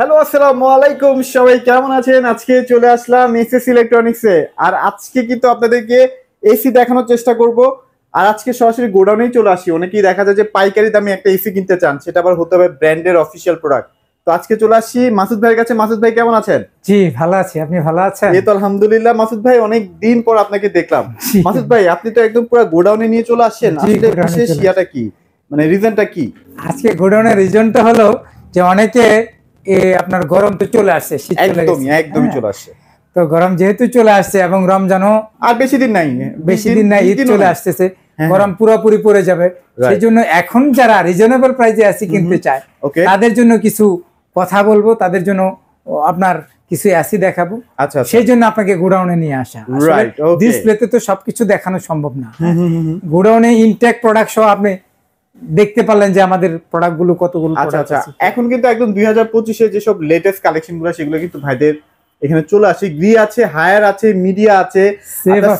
Hello, আসসালামু আলাইকুম। সবাই কেমন আছেন? আজকে চলে আসলাম এসএস ইলেকট্রনিক্সে। আর আজকে কিন্তু আপনাদেরকে এসি দেখানোর চেষ্টা করব। আর আজকে সরাসরি গোডাউনেই চলে আসি। অনেকেই দেখা যায় যে পাইকারি দামে একটা এসি কিনতে চান, সেটা আবার হতে হবে ব্র্যান্ডের অফিসিয়াল প্রোডাক্ট। তো আজকে চলে আসি মাসুদ ভাইয়ের কাছে। মাসুদ ভাই কেমন আছেন? জি, ভালো আছি। আপনি ভালো আছেন? এই তো আলহামদুলিল্লাহ। মাসুদ ভাই অনেক দিন পর আপনাকে দেখলাম। জি। মাসুদ ভাই, আপনি তো একদম পুরো গোডাউনে নিয়ে চলে আসছেন। জি, আসলে গোডাউনে বিশেষ চলে ইয়াটা কি, মানে রিজনটা কি? আজকে গোডাউনের রিজনটা হলো যে অনেকে আপনার গরম তো চলে আসছে, শীত চলে একদমই গেছে। একদমই হ্যাঁ, চলে আসছে। তো গরম যেহেতু চলে আসছে এবং রমজানও আর বেশি দিন নাই, বেশি দিন নাই, ঈদ চলে আসতেছে, হ্যাঁ, গরম পুরোপুরি পড়ে যাবে। সেই জন্য এখন যারা রিজনেবল প্রাইসে এসি কিনতে চায় ওকে, তাদের জন্য কিছু কথা বলবো, তাদের জন্য আপনার কিছু এসি দেখাবো। আচ্ছা সেই জন্য আপনাকে গোডাউনে নিয়ে আসা। রাইট, ওকে। ডিসপ্লেতে তো সবকিছু দেখানো সম্ভব না। গোডাউনে ইনটেক প্রোডাক্ট সহ আপনি দেখতে পারলেন যে আমাদের প্রোডাক্ট গুলো কতগুলো আচ্ছা প্রোডাক্ট আচ্ছা, আছে। এখন কিন্তু একদম 2025 এর যেসব লেটেস্ট কালেকশন গুলো সেগুলো কিন্তু ভাইদের এখানে চলে আসে। গ্রি আছে, হায়ার আছে, মিডিয়া আছে,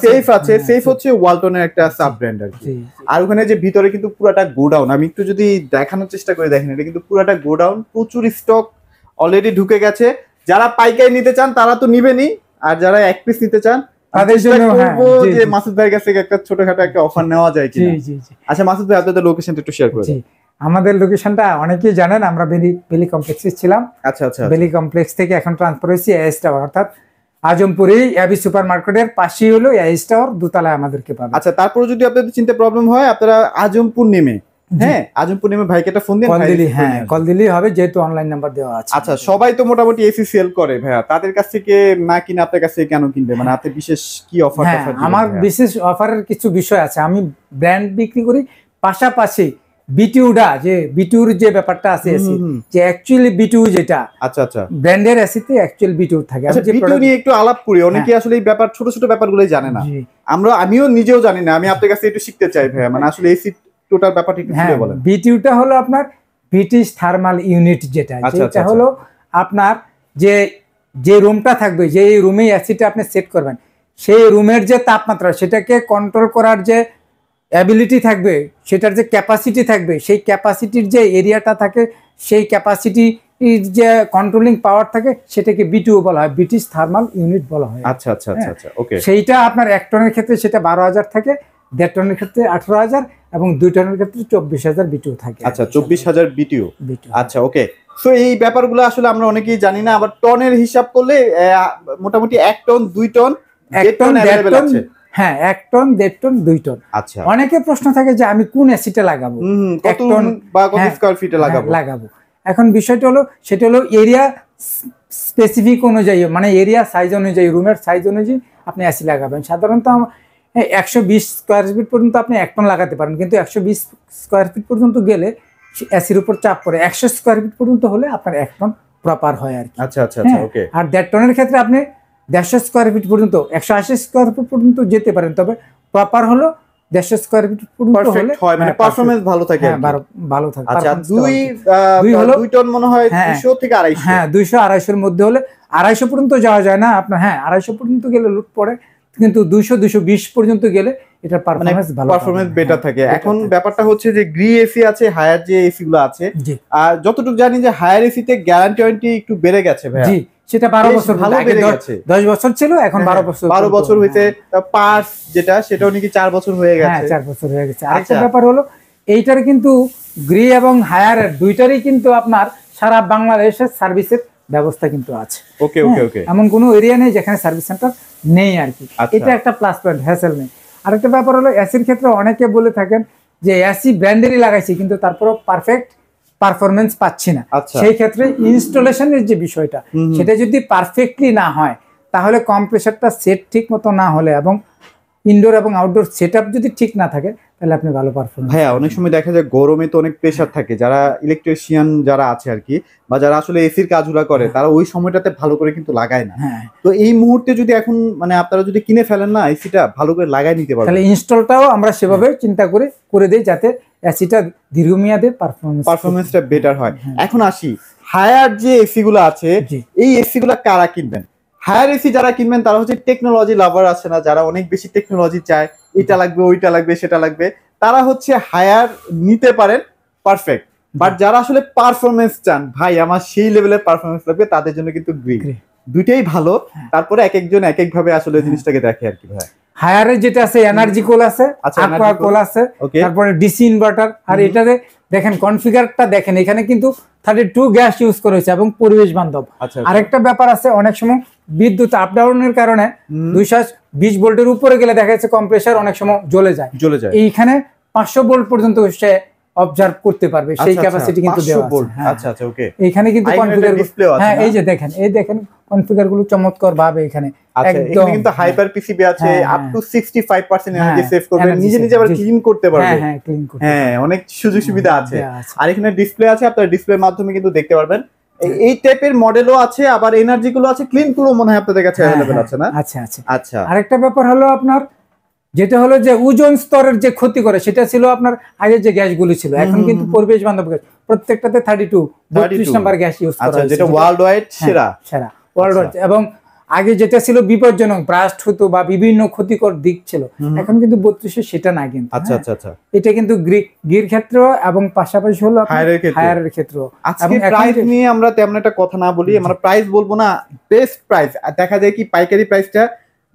সেফ আছে। সেফ হচ্ছে ওয়ালটনের একটা সাব ব্র্যান্ড আর কি। আর ওখানে যে ভিতরে কিন্তু পুরাটা গোডাউন, আমি একটু যদি দেখানোর চেষ্টা করে, দেখেন এটা কিন্তু পুরাটা গোডাউন, প্রচুর স্টক অলরেডি ঢুকে গেছে। যারা পাইকারি নিতে চান তারা তো নিবেনই, আর যারা এক পিস নিতে চান তাদের জন্য বলবো যে মাসুদ ভাইয়ের কাছ থেকে একটা ছোটখাটো একটা অফার নেওয়া যায় কিনা। আচ্ছা মাসুদ ভাই, আপনাদের লোকেশনটা একটু শেয়ার করে দিন। আমাদের লোকেশনটা অনেকেই জানেন, আমরা বেলি কমপ্লেক্সে ছিলাম। আচ্ছা আচ্ছা, বেলি কমপ্লেক্স থেকে এখন ট্রান্সফার হয়েছি এএস টাওয়ার, অর্থাৎ আজমপুরে এবি সুপার মার্কেটের পাশেই হলো এএস টাওয়ার, দোতলায় আমাদেরকে পাবেন। আচ্ছা, তারপরে যদি আপনাদের চিন্তা প্রবলেম হয়, আপনারা আজমপুর নেমে, হ্যাঁ আজমপুর নেমে ভাইকে একটা ফোন দিন, কল দিলেই হবে, যেহেতু অনলাইন নাম্বার দেওয়া আছে। আচ্ছা, সবাই তো মোটামুটি এসি সেল করে ভাইয়া, তাদের কাছ থেকে না কিনে আপনার কাছ থেকে কেন কিনবে? মানে আপনি বিশেষ কি অফার? আমার বিশেষ অফারের কিছু বিষয় আছে। আমি ব্র্যান্ড বিক্রি করি, পাশাপাশি বিটিউডা যে বিটিউর যে ব্যাপারটা আছে এসি, যে অ্যাকচুয়ালি বিটিউ যেটা, আচ্ছা আচ্ছা, ব্র্যান্ডের এসিতে অ্যাকচুয়াল বিটিউ থাকে। আচ্ছা, বিটিউ নিয়ে একটু আলাপ করি। অনেকে আসলে এই ব্যাপার, ছোট ছোট ব্যাপারগুলোই জানে না। আমিও নিজেও জানি না। আমি আপনার কাছে একটু শিখতে চাই ভাইয়া, মানে আসলে এসি টোটাল ব্যাপারটা একটু খুলে বলেন। বিটিউটা হলো আপনার ব্রিটিশ থার্মাল ইউনিট, যেটা যেটা হলো আপনার যে রুমটা থাকবে, যে রুমে এসিটা আপনি সেট করবেন, সেই রুমের যে তাপমাত্রা সেটাকে কন্ট্রোল করার যে অ্যাবিলিটি থাকবে, সেটার যে ক্যাপাসিটি থাকবে, সেই ক্যাপাসিটির যে এরিয়াটা থাকে, সেই ক্যাপাসিটি যে কন্ট্রোলিং পাওয়ার থাকে, সেটাকে বিটিউ বলা হয়, ব্রিটিশ থার্মাল ইউনিট বলা হয়। আচ্ছা আচ্ছা আচ্ছা, ওকে। সেইটা আপনার 1 টনের ক্ষেত্রে সেটা 12,000 থাকে, 1.5 টনের ক্ষেত্রে 18,000 এবং 2 টনের ক্ষেত্রে 24,000 বিটিউ থাকে। আচ্ছা, 24,000 বিটিউ। আচ্ছা, ওকে। সো এই ব্যাপারগুলো আসলে আমরা অনেকেই জানি না। আবার টনের হিসাব করলে মোটামুটি 1 টন, 2 টন, 1 টন अवेलेबल আছে। হ্যাঁ, 1 টন, 1.5 টন, 2 টন। আচ্ছা, অনেকে প্রশ্ন থাকে যে আমি কোন এসিটা লাগাবো, কত টন বা কত স্কয়ার ফিটে লাগাবো। এখন বিষয়টা হলো, সেটা হলো এরিয়া স্পেসিফিক অনুযায়ী, মানে এরিয়া সাইজ অনুযায়ী, রুমের সাইজ অনুযায়ী আপনি এসি লাগাবেন। সাধারণত 120 স্কোয়ার ফিট পর্যন্ত আপনি 1 টন লাগাতে পারেন, কিন্তু 120 স্কোয়ার ফিট পর্যন্ত গেলে এসির উপর চাপ পড়ে। 100 স্কোয়ার ফিট পর্যন্ত হলে আপনার 1 টন প্রপার হয় আর কি। আচ্ছা আচ্ছা আচ্ছা, ওকে। আর 1.5 টনের ক্ষেত্রে আপনি 150 স্কোয়ার ফিট পর্যন্ত, 180 স্কোয়ার ফিট পর্যন্ত যেতে পারেন, তবে প্রপার হলো 150 স্কোয়ার ফিট পর্যন্ত হলে মানে পারফরম্যান্স ভালো থাকে, ভালো থাকে। আচ্ছা, 2 টন মনে হয় 200 থেকে 250। হ্যাঁ, 200-250 এর মধ্যে হলে, 250 পর্যন্ত যাওয়া যায় না আপনার। 250 পর্যন্ত গেলে লুট পড়ে, কিন্তু 200-220 পর্যন্ত গেলে এটা পারফরম্যান্স বেটার থাকে। এখন ব্যাপারটা হচ্ছে যে গ্রি এসি আছে, হায়ার যে এসি গুলো আছে, আর যতটুকু জানি যে হায়ার এসিতে গ্যারান্টি ওয়ারেন্টি একটু বেড়ে গেছে ভাইয়া। জি, সেটা 12 বছর, ভালো বেড়ে গেছে। 10 বছর ছিল, এখন 12 বছর হয়েছে। পার্স যেটা, সেটাও নাকি 4 বছর হয়ে গেছে। হ্যাঁ, 4 বছর হয়ে গেছে। আরেকটা ব্যাপার হলো, এইটার কিন্তু গ্রি এবং হায়ার দুইটারই কিন্তু আপনার সারা বাংলাদেশের সার্ভিসের ব্যবস্থা কিন্তু আছে। ওকে ওকে ওকে, এমন কোনো এরিয়া নেই যেখানে সার্ভিস সেন্টার নেই আর কি। এটা একটা প্লাস পয়েন্ট, হ্যাসেল নেই। আরেকটা ব্যাপার হলো, এসির ক্ষেত্রে অনেকে বলে থাকেন যে এসি ব্র্যান্ডেরই লাগাইছি, কিন্তু তারপরও পারফেক্ট পারফরমেন্স পাচ্ছি না। সেই ক্ষেত্রে ইনস্টলেশনের যে বিষয়টা, সেটা যদি পারফেক্টলি না হয়, তাহলে কম্প্রেসারটা সেট ঠিক মতো না হলে এবং ইনডোর এবং আউটডোর সেটআপ যদি ঠিক না থাকে, তাহলে আপনি ভালো পারফরমেন্স। হ্যাঁ, অনেক সময় দেখা যায় গরমে তো অনেক প্রেসার থাকে, যারা ইলেকট্রিশিয়ান যারা আছে আর কি, বা যারা আসলে এসির কাজগুলো করে, তারা ওই সময়টাতে ভালো করে কিন্তু লাগায় না। তো এই মুহূর্তে যদি এখন মানে আপনারা যদি কিনে ফেলেন না, এসিটা ভালো করে লাগাই নিতে পারবেন, তাহলে ইনস্টলটাও আমরা সেভাবে চিন্তা করে দেই, যাতে এসিটা দীর্ঘমেয়াদে পারফরমেন্সটা বেটার হয়। এখন আসি হায়ার যে এসি গুলো আছে, এই এসি গুলা কারা কিনবেন? হায়ার এসি যারা কিনবেন তারা হচ্ছে টেকনোলজি লাভার আছে না, যারা অনেক বেশি টেকনোলজি চায়, এটা লাগবে, ওইটা লাগবে, সেটা লাগবে, তারা হচ্ছে হায়ার নিতে পারেন। পারফেক্ট। বাট যারা আসলে পারফরমেন্স চান, ভাই আমার সেই লেভেলের পারফরমেন্স লাগবে, তাদের জন্য কিন্তু গ্রি দুইটাই ভালো। তারপরে এক একজন এক এক ভাবে আসলে জিনিসটাকে দেখে আর কি ভাই। হায়ারের যেটা আছে এনার্জি কোল আছে, aqua কোল আছে, তারপরে ডিসি ইনভার্টার। আর এটাতে দেখেন কনফিগারটা দেখেন, এখানে কিন্তু 32 গ্যাস ইউজ করা হয়েছে এবং পরিবেশ বান্ধব। আরেকটা ব্যাপার আছে, অনেক সময় বিদ্যুৎ আপ ডাউনের কারণে 220 ভোল্টের উপরে গেলে দেখা যাচ্ছে কম্প্রেসার অনেক সময় জ্বলে যায়। এইখানে 500 ভোল্ট পর্যন্ত সে অবজার্ভ করতে পারবে, সেই ক্যাপাসিটি কিন্তু দেওয়া আছে। আচ্ছা আচ্ছা, ওকে। এখানে কিন্তু কনফিগার ডিসপ্লে আছে, হ্যাঁ এই যে দেখেন, এই দেখেন কনফিগার গুলো চমৎকার ভাবে এখানে একদম কিন্তু হাইপার পিসিবি আছে, আপ টু 65% এনার্জি সেভ করবে, নিজে নিজে আবার ক্লিন করতে পারবে। হ্যাঁ ক্লিন করতে, হ্যাঁ অনেক সুযোগ সুবিধা আছে। আর এখানে ডিসপ্লে আছে, আপনারা ডিসপ্লের মাধ্যমে কিন্তু দেখতে পারবেন। এই টাইপের মডেলও আছে, আবার এনার্জি গুলো আছে, ক্লিন গুলো মনে হয় আপনাদের কাছে अवेलेबल আছে না? আচ্ছা আচ্ছা আচ্ছা। আরেকটা ব্যাপার হলো আপনার যেটা হলো যে ওজন স্তরের যে ক্ষতি করে, সেটা ছিল আপনার আগে যে গ্যাসগুলো ছিল, এখন কিন্তু পরিবেশ বান্ধব গ্যাস প্রত্যেকটাতে 32 নাম্বার গ্যাস ইউজ করা হচ্ছে, যেটা ওয়ার্ল্ড ওয়াইড সেরা ওয়ার্ল্ড ওয়াইড। এবং আগে যেটা ছিল বিপজ্জনক, ব্রাস্ট হতো বা বিভিন্ন ক্ষতিকর দিক ছিল, এখন কিন্তু 32 সেটা না কিন্তু। আচ্ছা আচ্ছা আচ্ছা, এটা কিন্তু গির ক্ষেত্র এবং পাশাপাশি হলো হায়ারের ক্ষেত্র। আজকে প্রাইস নিয়ে আমরা তেমন একটা কথা না বলি, আমরা প্রাইস বলবো না, বেস্ট প্রাইস। দেখা যায় কি পাইকারি প্রাইসটা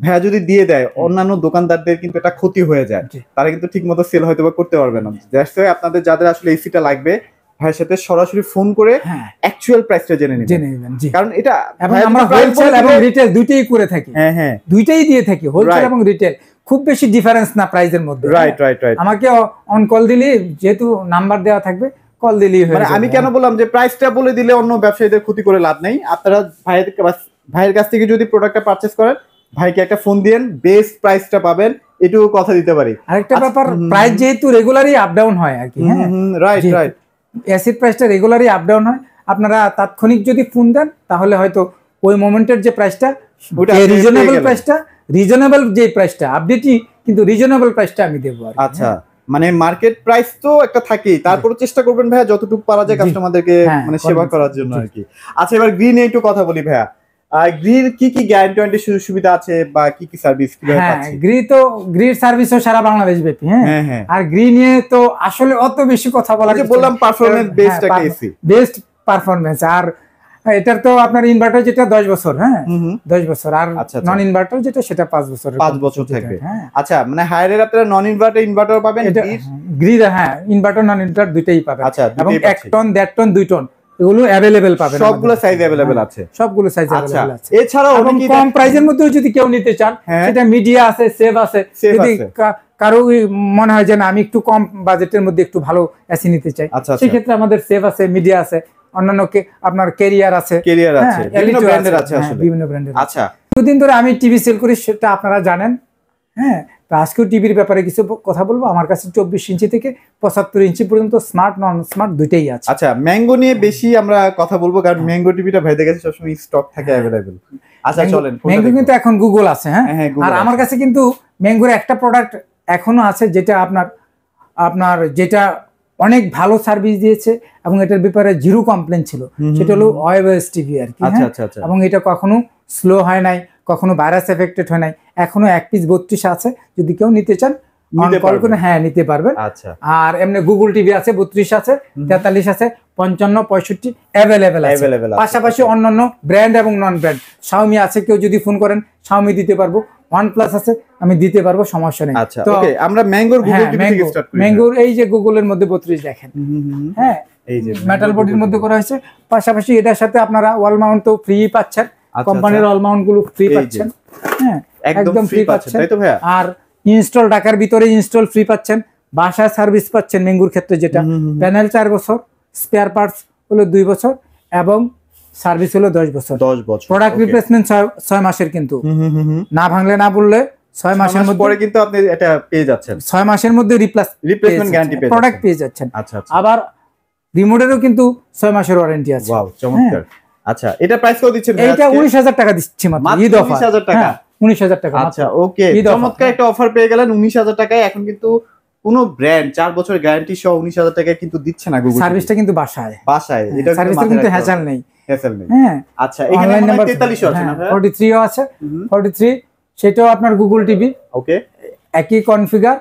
ভাইয়া যদি দিয়ে দেয়, অন্যান্য দোকানদারদের কিন্তু এটা ক্ষতি হয়ে যায়, তারা কিন্তু ঠিক মতো সেল হয়তো বা করতে পারবে না। জাস্ট আপনাদের যাদের আসলে এসিটা লাগবে, ভাইয়ের সাথে সরাসরি ফোন করে অ্যাকচুয়াল প্রাইসটা জেনে নেবেন, কারণ এটা আমরা হোলসেল এবং রিটেল দুইটাই করে থাকি। হ্যাঁ হ্যাঁ, দুইটাই দিয়ে থাকি, হোলসেল এবং রিটেল। খুব বেশি ডিফারেন্স না প্রাইসের মধ্যে। Right right right. আমাকে অন কল দিলে, যেহেতু নাম্বার দেওয়া থাকবে, কল দিলেই হয়ে যাবে। আমি কেন বললাম যে প্রাইসটা বলে দিলে অন্য ব্যবসায়ীদের ক্ষতি করে লাভ নেই। আপনারা ভাইয়ের কাছ থেকে যদি প্রোডাক্টটা পারচেজ করেন, ভাইকে একটা ফোন দিয়েন, বেস্ট প্রাইসটা পাবেন, এটুকু কথা দিতে পারি। আরেকটা ব্যাপার, প্রাইস যেহেতু রেগুলারই আপ ডাউন হয় আর কি। হ্যাঁ রাইট রাইট, অ্যাসিড প্রাইসটা রেগুলারই আপ ডাউন হয়। আপনারা তাৎক্ষণিক যদি ফোন দেন, তাহলে হয়তো ওই মোমেন্টের যে প্রাইসটা, রিজনেবল যে প্রাইসটা আপডেটই, কিন্তু রিজনেবল প্রাইসটা আমি দেবো। আচ্ছা, মানে মার্কেট প্রাইস তো একটা থাকেই, তারপরে চেষ্টা করবেন ভাইয়া যতটুকু পারা যায় কাস্টমারদেরকে মানে সেবা করার জন্য আর কি। আচ্ছা, এবার গ্রিন একটু কথা বলি ভাইয়া। গ্রিন কি কি গ্যারান্টি ওয়ারেন্টি সুযোগ সুবিধা আছে বা কি কি সার্ভিস কিভাবে পাচ্ছি? গ্রির সার্ভিসও সারা বাংলাদেশ ব্যাপী। হ্যাঁ, আর গ্রিনে তো আসলে অত বেশি কথা বলা, যে বললাম পারফরম্যান্স বেস্ট একটা এসি, বেস্ট পারফরম্যান্স। আর এটার তো আপনার ইনভার্টার যেটা 10 বছর, হ্যাঁ 10 বছর, আর নন ইনভার্টার যেটা সেটা 5 বছর 5 বছর থাকবে। আচ্ছা, মানে হায়ারের আপনারা নন ইনভার্টার পাবেন, গ্রির হ্যাঁ ইনভার্টার নন ইনভার্টার দুইটাই পাবেন। এবং 1 টন 1.5 টন 2 টন এগুলো अवेलेबल পাবেন, সবগুলো সাইজ अवेलेबल আছে, সবগুলো সাইজ अवेलेबल আছে। এছাড়াও অনেক কম প্রাইসের মধ্যে যদি কেউ নিতে চান, সেটা মিডিয়া আছে, সেভ আছে। যদি কারো মনে হয় যে না আমি একটু কম বাজেটের মধ্যে একটু ভালো এসি নিতে চাই, সেই ক্ষেত্রে আমাদের সেভ আছে, মিডিয়া আছে, অন্যান্য অন্যান্য ক্যারিয়ার আছে, বিভিন্ন ব্র্যান্ডের আছে, আসলে বিভিন্ন ব্র্যান্ডের। আচ্ছা, দুদিন ধরে আমি টিভি সেল করি, সেটা আপনারা জানেন। হ্যাঁ, আজকেও টিভির ব্যাপারে কিছু কথা বলবো। আমার কাছে 24 ইঞ্চি থেকে 75 ইঞ্চি পর্যন্ত স্মার্ট নন স্মার্ট দুইটাই আছে। আচ্ছা, ম্যাঙ্গো নিয়ে বেশি আমরা কথা বলবো, কারণ ম্যাঙ্গো টিভিটা ভাইদের কাছে সবসময় স্টক থাকে अवेलेबल। আচ্ছা চলেন, ম্যাঙ্গো কিন্তু এখন গুগল আছে। হ্যাঁ, আর আমার কাছে কিন্তু ম্যাঙ্গোর একটা প্রোডাক্ট এখনো আছে, যেটা আপনার যেটা অনেক ভালো সার্ভিস দিয়েছে এবং এটার ব্যাপারে জিরো কমপ্লেন ছিল, সেটা হলো ওয়েবএস টিভি আর কি। এবং এটা কখনো স্লো হয় নাই, কখনো ভাইরাস এফেক্টেড হয় নাই। এখনো 1 পিস 32 আছে, যদি কেউ নিতে চান কল করে হ্যাঁ নিতে পারবেন। আর এমনি গুগল টিভি আছে, 32 আছে, 43 আছে, 55 65 अवेलेबल আছে। পাশাপাশি অন্যান্য ব্র্যান্ড এবং নন ব্র্যান্ড শাওমি আছে, কেউ যদি ফোন করেন শাওমি দিতে পারবো। OnePlus আছে, আমি দিতে পারবো, সমস্যা নেই। তো ওকে, আমরা ম্যাঙ্গোর গুগল টিভি থেকে স্টার্ট করি। ম্যাঙ্গোর এই যে গুগলের মধ্যে 32 দেখেন, হ্যাঁ এই যে মেটাল বডির মধ্যে করা হয়েছে। পাশাপাশি এটার সাথে আপনারা ওয়াল মাউন্ট তো ফ্রি পাচ্ছেন, কোম্পানির ওয়াল মাউন্ট গুলো ফ্রি পাচ্ছেন। হ্যাঁ, একদম ফ্রি পাচ্ছেন, তাই তো ভাইয়া? আর ইনস্টল ঢাকার ভিতরে ইনস্টল ফ্রি পাচ্ছেন, বাসায় সার্ভিস পাচ্ছেন ম্যাঙ্গোর ক্ষেত্রে, যেটা প্যানেল 4 বছর, স্পেয়ার পার্টস হলো 2 বছর এবং সার্ভিস হলো 10 বছর। প্রোডাক্ট রিপ্লেসমেন্ট 6 মাসের, কিন্তু না ভাঙলে না বললে 6 মাসের মধ্যে পরে কিন্তু আপনি এটা পেয়ে যাচ্ছেন। 6 মাসের মধ্যে রিপ্লেসমেন্ট গ্যারান্টি পেয়ে প্রোডাক্ট পেয়ে যাচ্ছেন। আচ্ছা, আবার রিমোটেরও কিন্তু 6 মাসের ওয়ারেন্টি আছে। ওয়াও, চমৎকার। আচ্ছা, এটা প্রাইস কত দিচ্ছেন? এটা 19,000 টাকা দিচ্ছি মাত্র, ঈদ অফার। 19,000 টাকা, 19,000 টাকা। আচ্ছা ওকে, চমৎকার একটা অফার পেয়ে গেলেন 19,000 টাকায়। এখন কিন্তু কোনো ব্র্যান্ড 4 বছর গ্যারান্টি সহ 19,000 টাকায় কিন্তু দিচ্ছে না গুগল। সার্ভিসটা কিন্তু বাসায়, এটা সার্ভিসটা কিন্তু হ্যাসেল নেই। হ্যাঁ, আচ্ছা, এখানে নাম্বার 43 আছে না? 43 ও আছে, 43 সেটাও আপনার গুগল টিভি। ওকে, একই কনফিগার।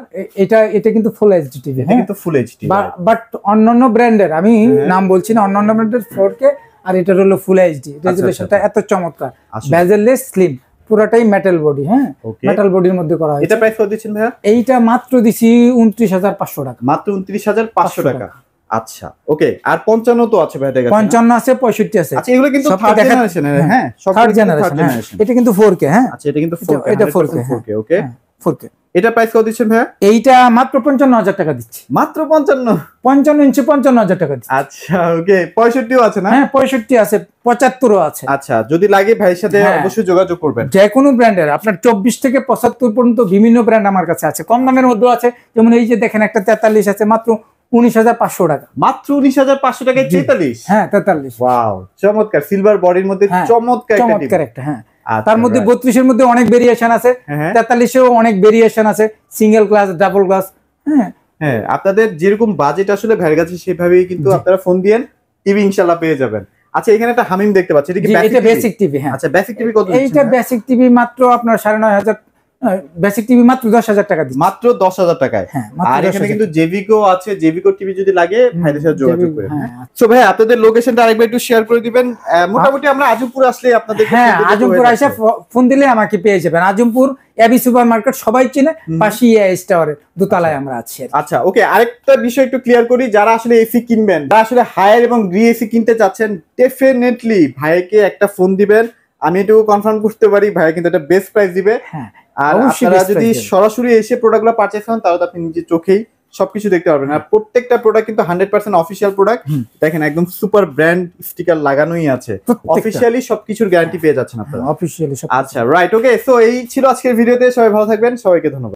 এটা কিন্তু ফুল এইচডি টিভি, এটা কিন্তু ফুল এইচডি, বাট অন্যান্য ব্র্যান্ডের আমি নাম বলছি না, অন্যান্য ব্র্যান্ডের 4K আর এটা হলো ফুল এইচডি। রেজুলেশনটা এত চমৎকার, বেজেললেস, স্লিম, পুরোটাই মেটাল বডি। হ্যাঁ, মেটাল বডির মধ্যে করা হয়েছে। এটা প্রাইস কত দিচ্ছেন ভাইয়া? এইটা মাত্র দিছি 29,500 টাকা। মাত্র 29,500 টাকা। আচ্ছা, ওকে। আর 55 তো আছে ভাই, দেখা 55 আছে, 65 আছে। আচ্ছা, এগুলো কিন্তু থার্ড জেনারেশনের। হ্যাঁ, সব থার্ড জেনারেশন। এটা কিন্তু 4K। হ্যাঁ, আচ্ছা, এটা কিন্তু 4K, এটা 4K। ওকে। 4K। এটা প্রাইস কত দিচ্ছেন ভাইয়া? এইটা মাত্র 55,000 টাকা দিচ্ছি। মাত্র 55 ইঞ্চি 55,000 টাকা দিচ্ছি। আচ্ছা, ওকে। 65ও আছে না? হ্যাঁ, 65 আছে, 75ও আছে। আচ্ছা, যদি লাগে ভাইয়ের সাথে অবশ্যই যোগাযোগ করবেন। যে কোনো ব্র্যান্ডের আপনার 24 থেকে 75 পর্যন্ত বিভিন্ন ব্র্যান্ড আমার কাছে আছে। কম দামের মধ্যে আছে, যেমন এই যে দেখেন একটা 43 আছে মাত্র 19,500 টাকা। মাত্র 19,500 টাকায় 43? হ্যাঁ, 43। ওয়াও, চমৎকার। সিলভার বডির মধ্যে চমৎকার একটা। হ্যাঁ, তার মধ্যে 32 এর মধ্যে অনেক ভেরিয়েশন আছে, 43 এও অনেক ভেরিয়েশন আছে, সিঙ্গেল গ্লাস, ডাবল গ্লাস। হ্যাঁ হ্যাঁ, আপনাদের যেরকম বাজেট আসলে ভাইয়ের কাছে সেভাবেই কিন্তু আপনারা ফোন দিয়েন, টিভি ইনশাআল্লাহ পেয়ে যাবেন। আচ্ছা, এখানে একটা হামিম দেখতে পাচ্ছি, এটা কি বেসিক টিভি? হ্যাঁ। আচ্ছা, বেসিক টিভি কত? এইটা বেসিক টিভি মাত্র আপনার 9,500। বেসিক টিভি মাত্র 10,000 টাকা দিচ্ছি। মাত্র 10,000 টাকায়। আর এখানে কিন্তু জেভিকো আছে, জেভিকো টিভি যদি লাগে ভাইদের সাথে যোগাযোগ করেন। সো ভাই, আপনাদের লোকেশনটা আরেকবার একটু শেয়ার করে দিবেন। মোটামুটি আমরা আজমপুর আসলে আপনাদের, হ্যাঁ, আজমপুর এসে ফোন দিলে আমাকে পেয়ে যাবেন। আজমপুর এবি সুপার মার্কেট সবাই চেনে, পাশেই এস টাওয়ারের দোতলায় আমরা আছি। আচ্ছা, ওকে। আরেকটা বিষয় একটু ক্লিয়ার করি, যারা আসলে এসি কিনবেন, যারা আসলে হায়ার এবং গ্রি এসি কিনতে চাচ্ছেন, ডেফিনেটলি ভাইকে একটা ফোন দিবেন। আমি এটুকু কনফার্ম করতে পারি, ভাই কিন্তু একটা বেস্ট প্রাইস দিবে। হ্যাঁ, আর আপনারা যদি সরাসরি এসে প্রোডাক্টগুলো পারচেজ করেন তাহলে আপনি নিজের চোখেই সবকিছু দেখতে পারবেন। আর প্রত্যেকটা প্রোডাক্ট কিন্তু 100% অফিসিয়াল প্রোডাক্ট। দেখেন, একদম সুপার ব্র্যান্ড স্টিকার লাগানোই আছে, অফিসিয়ালি সবকিছুর গ্যারান্টি পেয়ে যাচ্ছেন আপনারা। অফিসিয়ালি। আচ্ছা, রাইট, ওকে। সো এই ছিল আজকের ভিডিওতে। সবাই ভালো থাকবেন, সবাইকে ধন্যবাদ।